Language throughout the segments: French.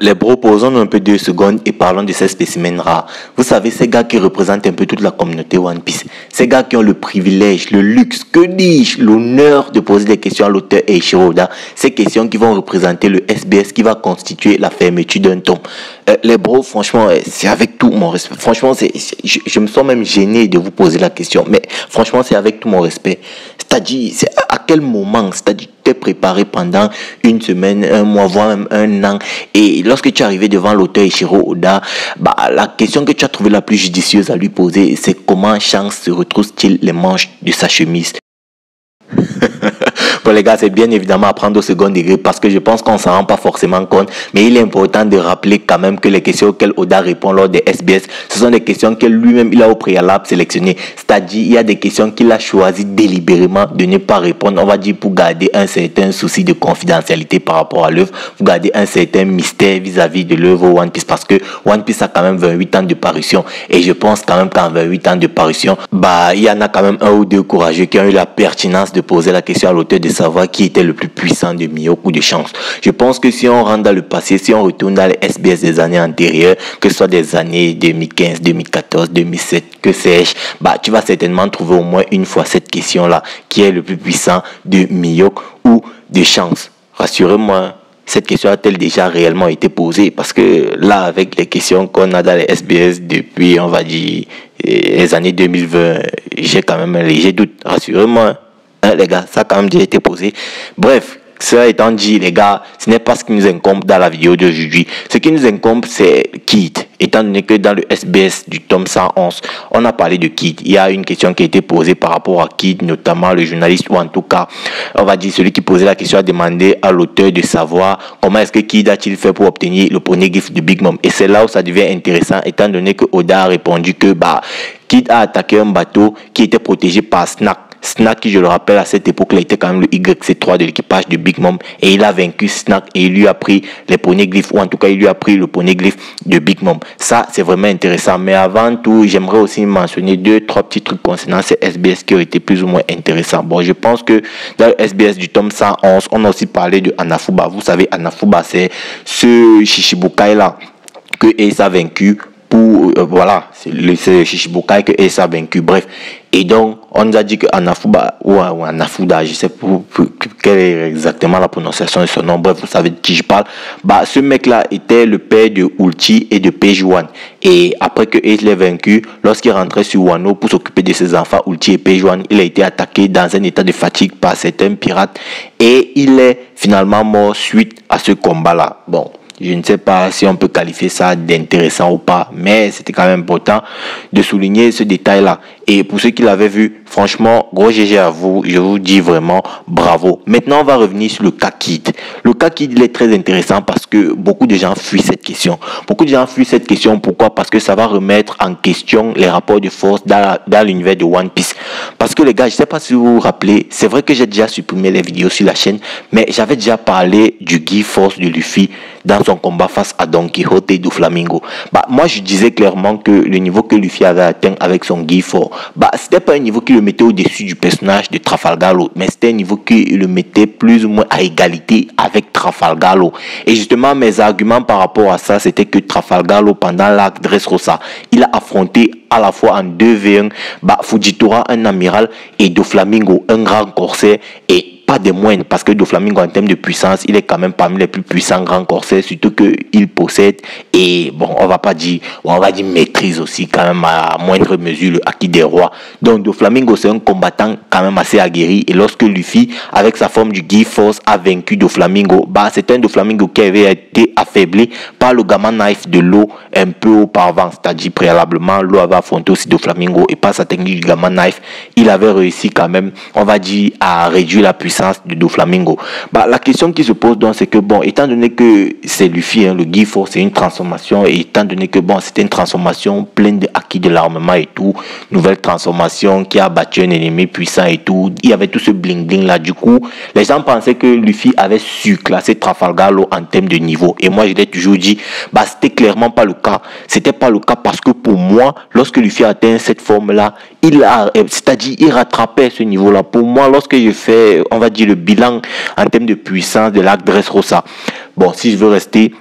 Les bros, posons un peu 2 secondes et parlons de ces spécimens rares. Vous savez, ces gars qui représentent un peu toute la communauté One Piece, ces gars qui ont le privilège, le luxe, que dis-je, l'honneur de poser des questions à l'auteur Eiichiro Oda, ces questions qui vont représenter le SBS qui va constituer la fermeture d'un tome. Les bros, franchement, c'est avec tout mon respect. Franchement, je me sens même gêné de vous poser la question, mais franchement, c'est avec tout mon respect. C'est-à-dire, c'est à quel moment, c'est-à-dire, t'es préparé pendant une semaine, un mois, voire même un an, et lorsque tu es arrivé devant l'auteur Eiichiro Oda, la question que tu as trouvée la plus judicieuse à lui poser, c'est comment Shanks se retrousse-t-il les manches de sa chemise? Bon les gars, c'est bien évidemment à prendre au second degré parce que je pense qu'on s'en rend pas forcément compte, mais il est important de rappeler quand même que les questions auxquelles Oda répond lors des SBS, ce sont des questions que lui-même il a au préalable sélectionnées. C'est-à-dire il y a des questions qu'il a choisi délibérément de ne pas répondre, on va dire pour garder un certain souci de confidentialité par rapport à l'œuvre, pour garder un certain mystère vis-à-vis de l'œuvre One Piece, parce que One Piece a quand même 28 ans de parution et je pense quand même qu'en 28 ans de parution, il y en a quand même un ou deux courageux qui ont eu la pertinence de poser la question à l'auteur de savoir qui était le plus puissant de Mihawk ou de Shanks. Je pense que si on rentre dans le passé, si on retourne dans les SBS des années antérieures, que ce soit des années 2015, 2014, 2007, que sais-je, tu vas certainement trouver au moins une fois cette question-là, qui est le plus puissant de Mihawk ou de Shanks. Rassurez-moi, cette question a-t-elle déjà réellement été posée? Parce que là, avec les questions qu'on a dans les SBS depuis, on va dire, les années 2020, j'ai quand même un léger doute. Rassurez-moi. Les gars, ça a quand même déjà été posé. Bref, cela étant dit, les gars, ce n'est pas ce qui nous incombe dans la vidéo d'aujourd'hui. Ce qui nous incombe, c'est Kid. Étant donné que dans le SBS du tome 111, on a parlé de Kid. Il y a une question qui a été posée par rapport à Kid, notamment le journaliste, ou en tout cas, on va dire celui qui posait la question a demandé à l'auteur de savoir comment est-ce que Kid a-t-il fait pour obtenir le poneglyph de Big Mom. Et c'est là où ça devient intéressant, étant donné que Oda a répondu que Kid a attaqué un bateau qui était protégé par Snack. Snack, qui je le rappelle à cette époque là était quand même le YC3 de l'équipage de Big Mom, et il a vaincu Snack et il lui a pris les poneglyphes, ou en tout cas il lui a pris le poneglyph de Big Mom. Ça c'est vraiment intéressant, mais avant tout j'aimerais aussi mentionner 2-3 petits trucs concernant ces SBS qui ont été plus ou moins intéressants. Bon, je pense que dans le SBS du tome 111 on a aussi parlé de Hanafuda. Vous savez, Hanafuda c'est ce Shichibukai là que Ace a vaincu pour c'est le Shichibukai que Ace a vaincu. Bref, et donc on nous a dit que Hanafuda ou Hanafuda, je sais pas quelle est exactement la prononciation de son nom, bref, vous savez de qui je parle. Ce mec là était le père de Ulchi et de Page One, et après que Ace l'ait vaincu, lorsqu'il rentrait sur Wano pour s'occuper de ses enfants Ulchi et Page One, il a été attaqué dans un état de fatigue par certains pirates et il est finalement mort suite à ce combat là. Bon, je ne sais pas si on peut qualifier ça d'intéressant ou pas, mais c'était quand même important de souligner ce détail-là. Et pour ceux qui l'avaient vu, franchement, gros GG à vous, je vous dis vraiment bravo. Maintenant, on va revenir sur le cas Kid. Le cas Kid, il est très intéressant parce que beaucoup de gens fuient cette question. Beaucoup de gens fuient cette question, pourquoi? Parce que ça va remettre en question les rapports de force dans l'univers de One Piece. Parce que les gars, je ne sais pas si vous vous rappelez, c'est vrai que j'ai déjà supprimé les vidéos sur la chaîne, mais j'avais déjà parlé du Gear Force de Luffy dans son combat face à Don Quijote et Doflamingo. Moi je disais clairement que le niveau que Luffy avait atteint avec son Gear Force, c'était pas un niveau qui le mettait au-dessus du personnage de Trafalgar Law, mais c'était un niveau qui le mettait plus ou moins à égalité avec Trafalgar Law. Et justement mes arguments par rapport à ça, c'était que Trafalgar Law, pendant l'arc Dressrosa, il a affronté à la fois en 2v1 Fujitora, un amiral, et Doflamingo, un grand corsaire, et pas des moindres, parce que Doflamingo en termes de puissance, il est quand même parmi les plus puissants grands corsaires, surtout qu'il possède, et bon, on va dire maîtrise aussi quand même à moindre mesure le Haki des rois. Donc Doflamingo c'est un combattant quand même assez aguerri, et lorsque Luffy avec sa forme du Gear Force a vaincu Doflamingo, c'est un Doflamingo qui avait été affaibli par le Gamma Knife de l'eau un peu auparavant, c'est-à-dire préalablement l'eau avait affronté aussi Doflamingo, et par sa technique du Gamma Knife il avait réussi quand même, on va dire, à réduire la puissance de Doflamingo. La question qui se pose donc, c'est que étant donné que c'est Luffy, le Gear Force, c'est une transformation, et étant donné que c'était une transformation pleine de acquis de l'armement et tout, nouvelle transformation qui a battu un ennemi puissant et tout, il y avait tout ce bling bling là. Du coup, les gens pensaient que Luffy avait surclassé Trafalgar Law en termes de niveau, et moi je l'ai toujours dit, c'était clairement pas le cas. C'était pas le cas parce que pour moi, lorsque Luffy a atteint cette forme là, c'est-à-dire il rattrapait ce niveau là. Pour moi, lorsque je fais, on va dire, le bilan en termes de puissance de l'arc Dressrosa, si je veux rester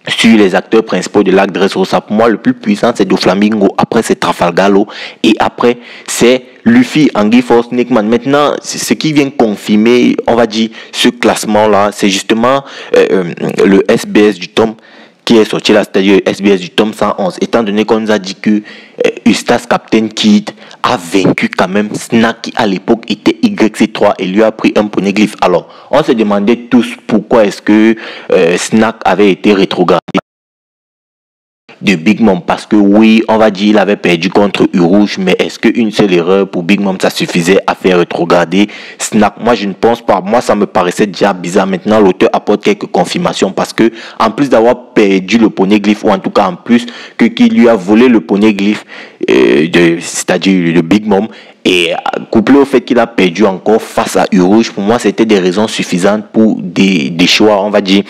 sur les acteurs principaux de l'arc Dressrosa. Pour moi, le plus puissant, c'est Doflamingo. Après, c'est Trafalgar Law. Et après, c'est Luffy, Anguille Force, Nickman. Maintenant, ce qui vient confirmer, on va dire, ce classement-là, c'est justement le SBS du tome qui est sorti là, c'est-à-dire SBS du tome 111, étant donné qu'on nous a dit que Eustace Captain Kid a vaincu quand même Snack qui à l'époque était YC3 et lui a pris un poneglyphe. Alors, on se demandait tous pourquoi est-ce que Snack avait été rétrogradé de Big Mom, parce que oui, on va dire il avait perdu contre Urouge, mais est-ce qu'une seule erreur pour Big Mom ça suffisait à faire rétrograder Snack? Moi je ne pense pas. Moi ça me paraissait déjà bizarre. Maintenant l'auteur apporte quelques confirmations, parce que en plus d'avoir perdu le poneglyphe, ou en tout cas en plus que qu'il lui a volé le poneglyphe c'est-à-dire le Big Mom, et couplé au fait qu'il a perdu encore face à Urouge, pour moi c'était des raisons suffisantes pour des choix, on va dire,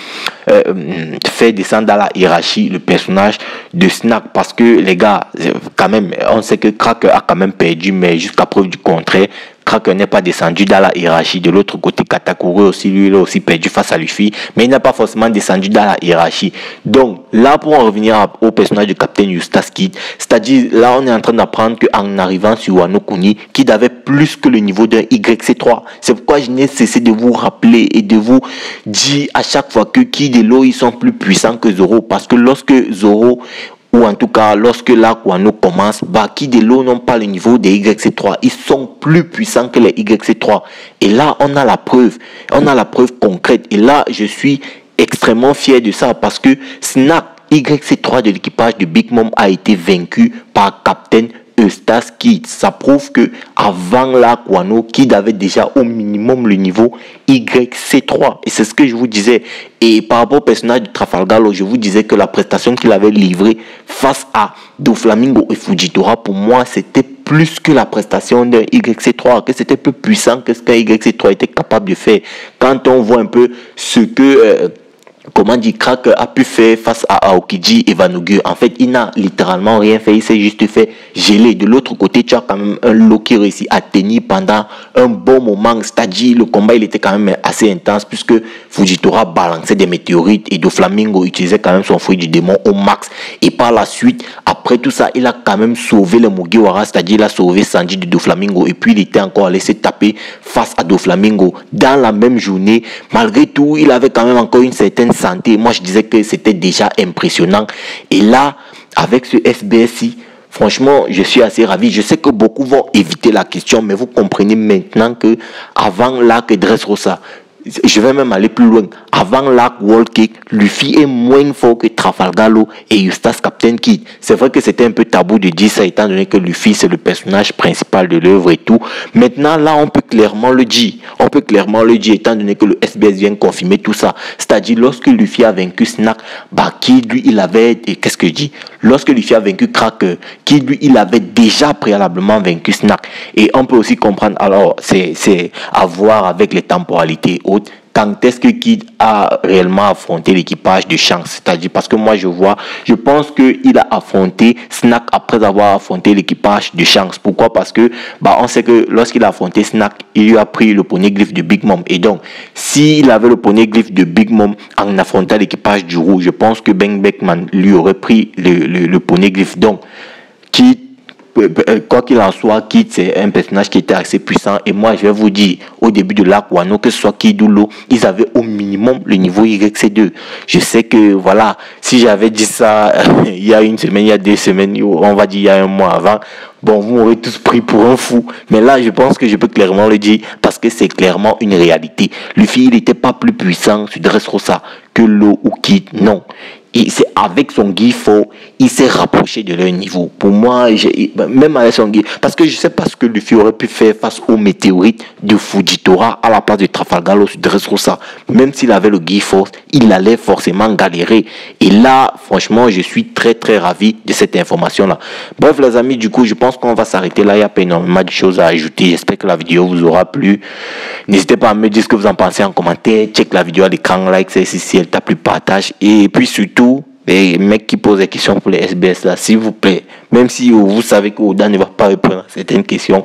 faire descendre dans la hiérarchie le personnage de Snack. Parce que les gars, quand même, on sait que Cracker a quand même perdu, mais jusqu'à preuve du contraire, Cracker n'est pas descendu dans la hiérarchie. De l'autre côté, Katakuri aussi, lui, il a aussi perdu face à Luffy, mais il n'a pas forcément descendu dans la hiérarchie. Donc là, pour en revenir au personnage de Captain Eustace Kid, c'est-à-dire là on est en train d'apprendre qu'en arrivant sur Wano Kuni, Kid avait plus que le niveau d'un YC3. C'est pourquoi je n'ai cessé de vous rappeler et de vous dire à chaque fois que Kid et Law ils sont plus puissants que Zoro, parce que lorsque Zoro, ou en tout cas lorsque l'arc Wano commence, Kid et Law n'ont pas le niveau des YC3, ils sont plus puissants que les YC3. Et là on a la preuve concrète, et là je suis extrêmement fier de ça, parce que Snack YC3 de l'équipage de Big Mom a été vaincu par Captain Eustace Kid. Ça prouve que avant l'arc Wano, Kid avait déjà au minimum le niveau YC3, et c'est ce que je vous disais. Et par rapport au personnage de Trafalgar Law, je vous disais que la prestation qu'il avait livrée face à Doflamingo et Fujitora, pour moi c'était plus que la prestation d'un YC3, que c'était plus puissant que ce qu'un YC3 était capable de faire. Quand on voit un peu ce que comment dit Crack a pu faire face à Aokiji et Vanugu, en fait il n'a littéralement rien fait, il s'est juste fait geler. De l'autre côté, tu as quand même un Law qui réussit à tenir pendant un bon moment, c'est-à-dire le combat il était quand même assez intense, puisque Fujitora balançait des météorites et Doflamingo utilisait quand même son fruit du démon au max. Et par la suite, après tout ça, il a quand même sauvé le Mugiwara, c'est-à-dire il a sauvé Sanji de Doflamingo, et puis il était encore allé se taper face à Doflamingo dans la même journée. Malgré tout, il avait quand même encore une certaine santé. Moi je disais que c'était déjà impressionnant, et là avec ce SBSI, franchement je suis assez ravi. Je sais que beaucoup vont éviter la question, mais vous comprenez maintenant que avant l'arc Dressrosa, je vais même aller plus loin, avant l'arc World Cake, Luffy est moins fort que Trafalgar Law et Eustace Captain Kid. C'est vrai que c'était un peu tabou de dire ça, étant donné que Luffy c'est le personnage principal de l'œuvre et tout. Maintenant là on peut clairement le dire, étant donné que le SBS vient confirmer tout ça. C'est-à-dire lorsque Luffy a vaincu Snack, Kid lui il avait, qu'est-ce que je dis, lorsque Luffy a vaincu Cracker, Kid lui il avait déjà préalablement vaincu Snack. Et on peut aussi comprendre, alors c'est à voir avec les temporalités hautes, quand est-ce que Kid a réellement affronté l'équipage de Shanks. C'est-à-dire, parce que moi je pense qu'il a affronté Snack après avoir affronté l'équipage de Shanks. Pourquoi? Parce que on sait que lorsqu'il a affronté Snack, il lui a pris le poneglyphe de Big Mom, et donc s'il avait le poneglyphe de Big Mom en affrontant l'équipage du Rouge, je pense que Ben Beckman lui aurait pris le poneglyphe. Donc Kid, quoi qu'il en soit, Kid c'est un personnage qui était assez puissant, et moi je vais vous dire, au début de l'arc Wano, que ce soit Kid ou Law, ils avaient au minimum le niveau YC2. Je sais que voilà, si j'avais dit ça il y a une semaine, il y a 2 semaines, on va dire il y a un mois avant, bon, vous m'aurez tous pris pour un fou. Mais là je pense que je peux clairement le dire, parce que c'est clairement une réalité. Luffy il n'était pas plus puissant sur Dressrosa que Law ou Kid, non. Et c'est avec son Gifu, il s'est rapproché de leur niveau. Pour moi, même avec son Gifu, parce que je sais pas ce que Luffy aurait pu faire face aux météorites de Fujitora à la place de Trafalgar Law sur Dressrosa. Même s'il avait le Gifu, il allait forcément galérer. Et là, franchement, je suis très très ravi de cette information-là. Bref, les amis, du coup, je pense qu'on va s'arrêter là. Il n'y a pas énormément de choses à ajouter. J'espère que la vidéo vous aura plu. N'hésitez pas à me dire ce que vous en pensez en commentaire. Check la vidéo à l'écran, like si elle t'a plu, partage. Et puis surtout, les mecs qui posent des questions pour les SBS là, s'il vous plaît, même si vous savez que Oda ne va pas répondre à certaines questions,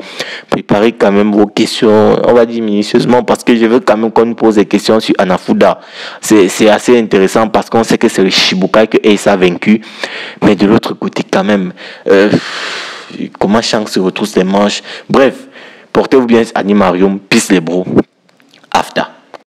préparez quand même vos questions, on va dire minutieusement, parce que je veux quand même qu'on nous pose des questions sur Anafuda. C'est assez intéressant parce qu'on sait que c'est le Shibukai que Ace a vaincu, mais de l'autre côté quand même, comment Shanks se retrousse les manches. Bref, portez-vous bien, Animarium, peace les bros.